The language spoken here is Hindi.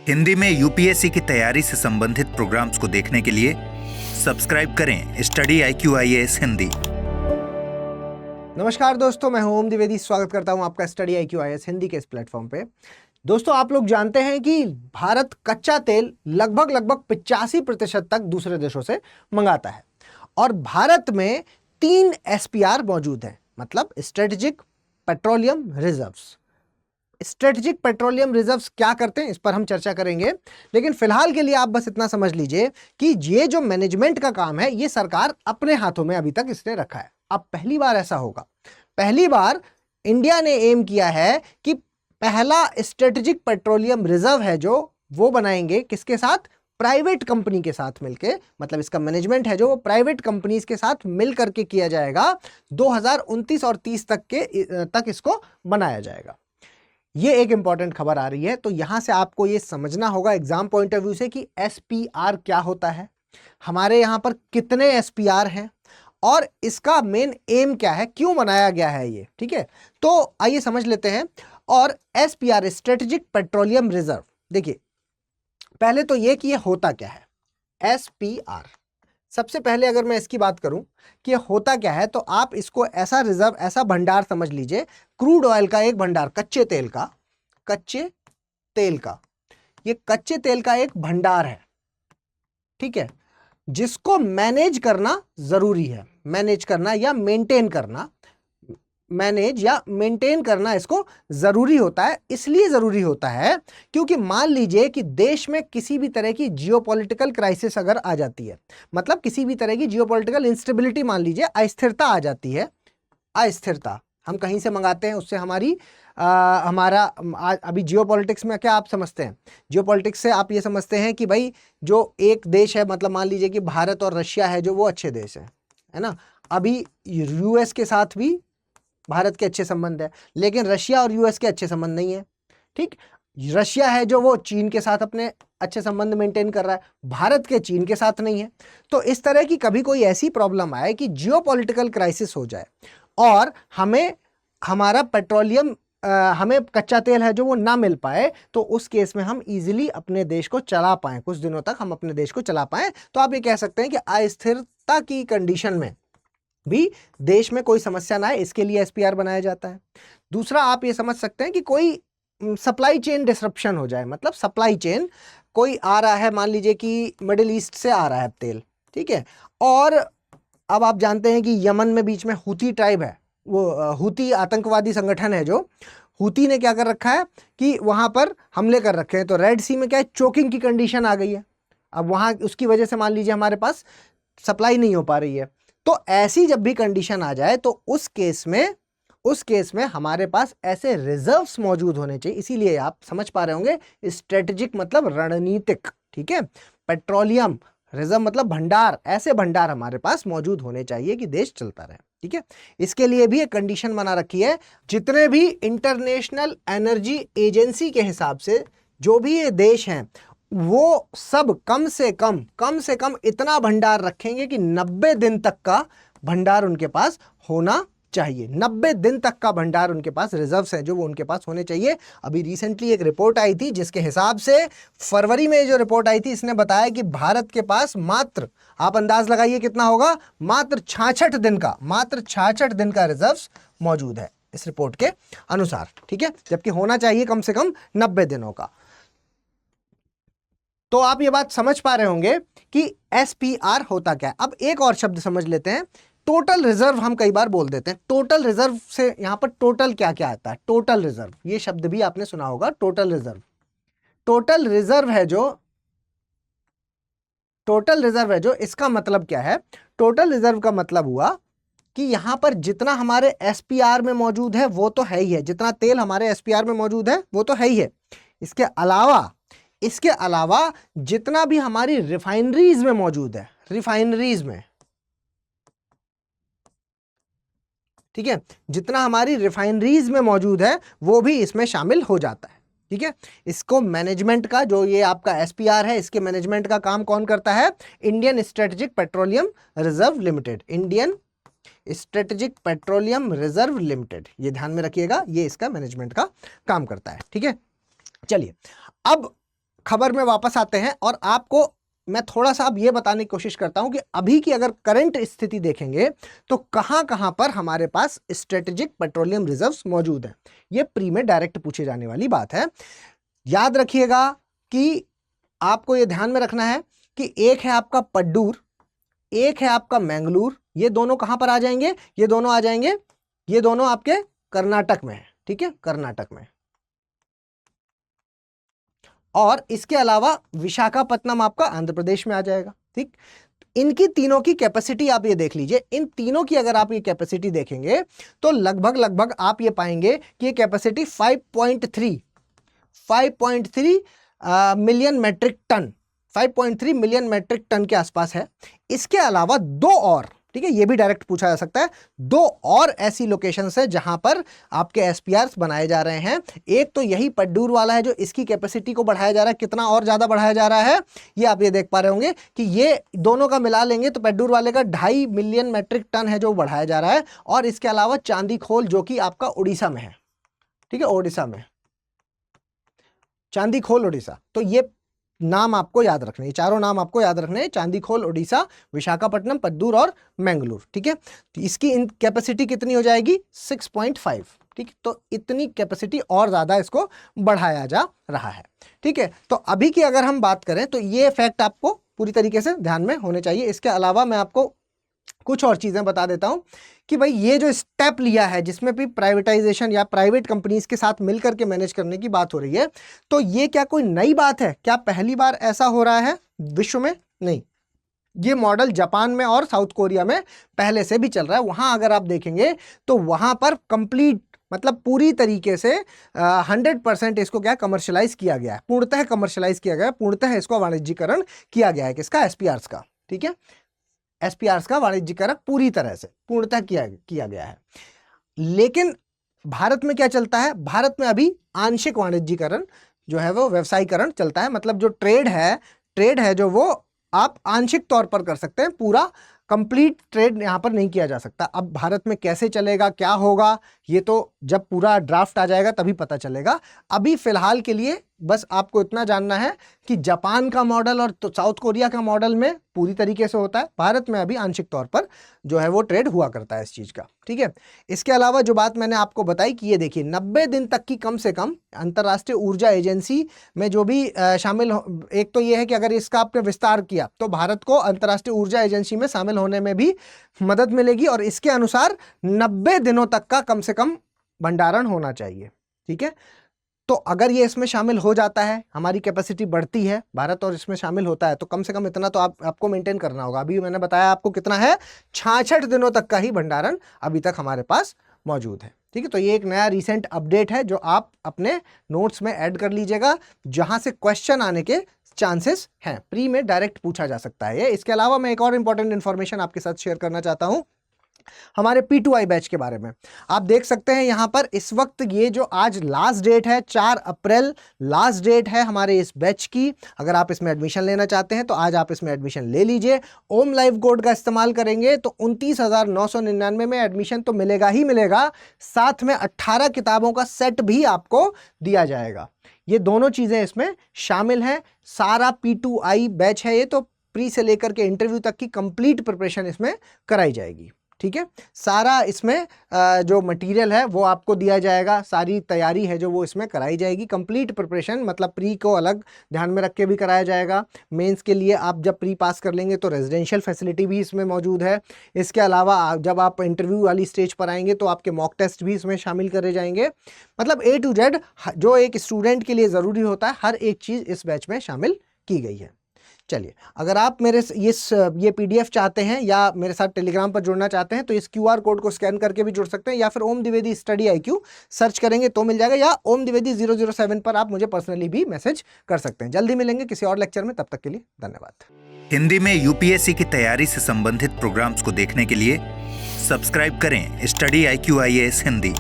हिंदी में यूपीएससी की तैयारी से संबंधित प्रोग्राम्स को देखने के लिए सब्सक्राइब करें स्टडी IQIAS हिंदी। नमस्कार दोस्तों, मैं हूं ओम द्विवेदी। स्वागत करता हूं आपका स्टडी IQIAS हिंदी के इस प्लेटफॉर्म पे। दोस्तों, आप लोग जानते हैं कि भारत कच्चा तेल लगभग 85% तक दूसरे देशों से मंगाता है और भारत में 3 SPR मौजूद हैं, मतलब strategic petroleum reserves. Strategic petroleum reserves क्या करते हैं, इस पर हम चर्चा करेंगे, लेकिन फिलहाल के लिए आप बस इतना समझ लीजिए कि ये जो मैनेजमेंट का काम है ये सरकार अपने हाथों में अभी तक इसने रखा है। अब पहली बार ऐसा होगा, पहली बार इंडिया ने एम किया है कि पहला स्ट्रेटेजिक पेट्रोलियम रिजर्व है जो वो बनाएंगे किसके साथ, प्राइवेट कंपनी के साथ मिलके, मतलब इसका मैनेजमेंट है जो वो प्राइवेट कंपनीज के साथ मिल करके किया जाएगा। 2029 और 30 तक इसको बनाया जाएगा। ये एक इंपॉर्टेंट खबर आ रही है, तो यहां से आपको ये समझना होगा एग्जाम पॉइंट ऑफ व्यू से कि SPR क्या होता है, हमारे यहां पर कितने SPR हैं और इसका मेन एम क्या है, क्यों बनाया गया है ये। ठीक है, तो आइए समझ लेते हैं। और SPR स्ट्रेटेजिक पेट्रोलियम रिजर्व, देखिए पहले तो ये कि ये होता क्या है। SPR सबसे पहले अगर मैं इसकी बात करूं कि ये होता क्या है, तो आप इसको ऐसा रिजर्व, ऐसा भंडार समझ लीजिए, क्रूड ऑयल का एक भंडार, कच्चे तेल का ये कच्चे तेल का एक भंडार है। ठीक है, जिसको मैनेज करना जरूरी है, मैनेज करना या मेंटेन करना, मैनेज या मेंटेन करना इसको जरूरी होता है। इसलिए जरूरी होता है क्योंकि मान लीजिए कि देश में किसी भी तरह की जियोपॉलिटिकल क्राइसिस अगर आ जाती है, मतलब किसी भी तरह की जियोपॉलिटिकल इंस्टेबिलिटी, मान लीजिए अस्थिरता आ जाती है, अस्थिरता हम कहीं से मंगाते हैं, उससे हमारा अभी जियोपॉलिटिक्स में क्या आप समझते हैं, जियोपॉलिटिक्स से आप ये समझते हैं कि भाई जो एक देश है, मतलब मान लीजिए कि भारत और रशिया है जो वो अच्छे देश है ना। अभी US के साथ भी भारत के अच्छे संबंध है, लेकिन रशिया और US के अच्छे संबंध नहीं है। ठीक, रशिया है जो वो चीन के साथ अपने अच्छे संबंध मेंटेन कर रहा है, भारत के चीन के साथ नहीं है। तो इस तरह की कभी कोई ऐसी प्रॉब्लम आए कि जियोपॉलिटिकल क्राइसिस हो जाए और हमें हमारा पेट्रोलियम, हमें कच्चा तेल है जो वो ना मिल पाए, तो उस केस में हम इजीली अपने देश को चला पाएं, कुछ दिनों तक हम अपने देश को चला पाएं। तो आप ये कह सकते हैं कि अस्थिरता की कंडीशन में भी देश में कोई समस्या ना आए, इसके लिए SPR बनाया जाता है। दूसरा, आप ये समझ सकते हैं कि कोई सप्लाई चेन डिसरप्शन हो जाए, मतलब सप्लाई चेन कोई आ रहा है, मान लीजिए कि मिडिल ईस्ट से आ रहा है तेल, ठीक है, और अब आप जानते हैं कि यमन में बीच में हूती ट्राइब है, वो हूती आतंकवादी संगठन है, जो हूती ने क्या कर रखा है कि वहां पर हमले कर रखे हैं। तो रेड सी में क्या है, चोकिंग की कंडीशन आ गई है, अब वहां उसकी वजह से मान लीजिए हमारे पास सप्लाई नहीं हो पा रही है। तो ऐसी जब भी कंडीशन आ जाए तो उस केस में हमारे पास ऐसे रिजर्व्स मौजूद होने चाहिए। इसीलिए आप समझ पा रहे होंगे स्ट्रेटेजिक मतलब रणनीतिक, ठीक है, पेट्रोलियम रिजर्व मतलब भंडार, ऐसे भंडार हमारे पास मौजूद होने चाहिए कि देश चलता रहे। ठीक है, इसके लिए भी एक कंडीशन बना रखी है, जितने भी इंटरनेशनल एनर्जी एजेंसी के हिसाब से जो भी ये देश हैं वो सब कम से कम इतना भंडार रखेंगे कि 90 दिन तक का भंडार उनके पास होना चाहिए। 90 दिन तक का भंडार उनके पास, रिजर्व्स हैं जो वो उनके पास होने चाहिए। अभी रिसेंटली एक रिपोर्ट आई थी जिसके हिसाब से, फरवरी में जो रिपोर्ट आई थी, इसने बताया कि भारत के पास मात्र, आप अंदाज लगाइए कितना होगा, मात्र 66 दिन का रिजर्व्स मौजूद है इस रिपोर्ट के अनुसार। ठीक है, जबकि होना चाहिए कम से कम 90 दिनों का। तो आप ये बात समझ पा रहे होंगे कि SPR होता क्या है। अब एक और शब्द समझ लेते हैं, टोटल रिजर्व हम कई बार बोल देते हैं। टोटल रिजर्व से यहां पर टोटल क्या क्या आता है, टोटल रिजर्व, ये शब्द भी आपने सुना होगा, टोटल रिजर्व। टोटल रिजर्व है जो इसका मतलब क्या है, टोटल रिजर्व का मतलब हुआ कि यहां पर जितना हमारे SPR में मौजूद है वो तो है ही है, जितना तेल हमारे SPR में मौजूद है वो तो है ही है, इसके अलावा जितना भी हमारी रिफाइनरीज में मौजूद है, रिफाइनरीज में, ठीक है, जितना हमारी रिफाइनरीज में मौजूद है वो भी इसमें शामिल हो जाता है। ठीक है, इसको मैनेजमेंट का, जो ये आपका SPR है, इसके मैनेजमेंट का काम कौन करता है, Indian strategic petroleum reserve limited, Indian strategic petroleum reserve limited, ये ध्यान में रखिएगा, ये इसका मैनेजमेंट का काम करता है। ठीक है, चलिए अब खबर में वापस आते हैं और आपको मैं थोड़ा सा अब ये बताने की कोशिश करता हूं कि अभी की अगर करंट स्थिति देखेंगे तो कहां कहां पर हमारे पास स्ट्रेटेजिक पेट्रोलियम रिजर्व्स मौजूद हैं। ये प्री में डायरेक्ट पूछे जाने वाली बात है। याद रखिएगा कि आपको ये ध्यान में रखना है कि एक है आपका पड्डूर, एक है आपका मैंगलोर। ये दोनों कहां पर आ जाएंगे? ये दोनों आ जाएंगे, ये दोनों आपके कर्नाटक में है, ठीक है, कर्नाटक में। और इसके अलावा विशाखापत्तनम आपका आंध्र प्रदेश में आ जाएगा, ठीक। इनकी तीनों की कैपेसिटी आप ये देख लीजिए। इन तीनों की अगर आप ये कैपेसिटी देखेंगे तो लगभग आप ये पाएंगे कि ये capacity 5.3 million metric ton, 5.3 million metric ton के आसपास है। इसके अलावा दो और, ठीक है, ये भी डायरेक्ट पूछा जा सकता है, दो और ऐसी लोकेशंस है जहां पर आपके एसपीआर्स बनाए जा रहे हैं। एक तो यही पड्डूर वाला है जो इसकी कैपेसिटी को बढ़ाया जा रहा है। कितना और ज्यादा बढ़ाया जा रहा है ये आप ये देख पा रहे होंगे कि ये दोनों का मिला लेंगे तो पड्डूर वाले का 2.5 मिलियन मेट्रिक टन है जो बढ़ाया जा रहा है। और इसके अलावा चांदीखोल जो कि आपका उड़ीसा में है, ठीक है, उड़ीसा में, चांदीखोल उड़ीसा। तो ये नाम आपको याद रखने, ये चारों नाम आपको याद रखने, चांदीखोल उड़ीसा, विशाखापट्टनम, पद्दूर और मैंगलोर, ठीक है। तो इसकी कैपेसिटी कितनी हो जाएगी? 6.5, ठीक। तो इतनी कैपेसिटी और ज्यादा इसको बढ़ाया जा रहा है, ठीक है। तो अभी की अगर हम बात करें तो ये फैक्ट आपको पूरी तरीके से ध्यान में होने चाहिए। इसके अलावा मैं आपको कुछ और चीजें बता देता हूं कि भाई ये जो स्टेप लिया है जिसमें भी प्राइवेटाइजेशन या प्राइवेट कंपनीज के साथ मिलकर के मैनेज करने की बात हो रही है, तो ये क्या कोई नई बात है? क्या पहली बार ऐसा हो रहा है विश्व में? नहीं, ये मॉडल जापान में और साउथ कोरिया में पहले से भी चल रहा है। वहां अगर आप देखेंगे तो वहां पर कंप्लीट मतलब पूरी तरीके से 100% इसको क्या कमर्शियलाइज किया गया है, पूर्णतः कमर्शियलाइज किया गया है, पूर्णतः इसको वाणिज्यीकरण किया गया है। किसका? एसपीआर्स का, ठीक है, एसपीआर्स का वाणिज्यीकरण पूरी तरह से पूर्णतः किया गया है। लेकिन भारत में क्या चलता है? भारत में अभी आंशिक वाणिज्यीकरण जो है वो व्यवसायीकरण चलता है। मतलब जो ट्रेड है जो वो आप आंशिक तौर पर कर सकते हैं, पूरा कंप्लीट ट्रेड यहां पर नहीं किया जा सकता। अब भारत में कैसे चलेगा, क्या होगा, ये तो जब पूरा ड्राफ्ट आ जाएगा तभी पता चलेगा। अभी फिलहाल के लिए बस आपको इतना जानना है कि जापान का मॉडल और तो साउथ कोरिया का मॉडल में पूरी तरीके से होता है, भारत में अभी आंशिक तौर पर जो है वो ट्रेड हुआ करता है इस चीज का, ठीक है। इसके अलावा जो बात मैंने आपको बताई कि ये देखिए 90 दिन तक की कम से कम अंतर्राष्ट्रीय ऊर्जा एजेंसी में जो भी शामिल हो, एक तो ये है कि अगर इसका आपने विस्तार किया तो भारत को अंतर्राष्ट्रीय ऊर्जा एजेंसी में शामिल होने में भी मदद मिलेगी और इसके अनुसार 90 दिनों तक का कम से कम भंडारण होना चाहिए, ठीक है। तो अगर ये इसमें शामिल हो जाता है, हमारी कैपेसिटी बढ़ती है भारत और इसमें शामिल होता है, तो कम से कम इतना तो आपको मेंटेन करना होगा। अभी मैंने बताया आपको कितना है, 66 दिनों तक का ही भंडारण अभी तक हमारे पास मौजूद है, ठीक है। तो ये एक नया रिसेंट अपडेट है जो आप अपने नोट्स में ऐड कर लीजिएगा, जहां से क्वेश्चन आने के चांसेस हैं। प्री में डायरेक्ट पूछा जा सकता है ये। इसके अलावा मैं एक और इंपॉर्टेंट इंफॉर्मेशन आपके साथ शेयर करना चाहता हूं हमारे P2I बैच के बारे में। आप देख सकते हैं यहां पर इस वक्त ये जो आज लास्ट डेट है 4 अप्रैल लास्ट डेट है हमारे इस बैच की। अगर आप इसमें एडमिशन लेना चाहते हैं तो आज आप इसमें एडमिशन ले लीजिए। ओम लाइव कोड का इस्तेमाल करेंगे तो 29,999 में एडमिशन तो मिलेगा ही मिलेगा, साथ में 18 किताबों का सेट भी आपको दिया जाएगा। ये दोनों चीजें इसमें शामिल हैं। सारा P2I बैच है ये, तो प्री से लेकर के इंटरव्यू तक की कंप्लीट प्रिपरेशन इसमें कराई जाएगी, ठीक है। सारा इसमें जो मटेरियल है वो आपको दिया जाएगा, सारी तैयारी है जो वो इसमें कराई जाएगी। कंप्लीट प्रिपरेशन मतलब प्री को अलग ध्यान में रख के भी कराया जाएगा। मेंस के लिए आप जब प्री पास कर लेंगे तो रेजिडेंशियल फैसिलिटी भी इसमें मौजूद है। इसके अलावा जब आप इंटरव्यू वाली स्टेज पर आएंगे तो आपके मॉक टेस्ट भी इसमें शामिल करे जाएंगे। मतलब A to Z जो एक स्टूडेंट के लिए ज़रूरी होता है हर एक चीज़ इस बैच में शामिल की गई है। चलिए, अगर आप मेरे ये PDF चाहते हैं या मेरे साथ टेलीग्राम पर जुड़ना चाहते हैं तो इस QR कोड को स्कैन करके भी जुड़ सकते हैं, या फिर ओम द्विवेदी स्टडी IQ सर्च करेंगे तो मिल जाएगा, या ओम द्विवेदी 007 पर आप मुझे पर्सनली भी मैसेज कर सकते हैं। जल्दी मिलेंगे किसी और लेक्चर में, तब तक के लिए धन्यवाद। हिंदी में UPSC की तैयारी से संबंधित प्रोग्राम्स को देखने के लिए सब्सक्राइब करें स्टडी IQ IAS हिंदी।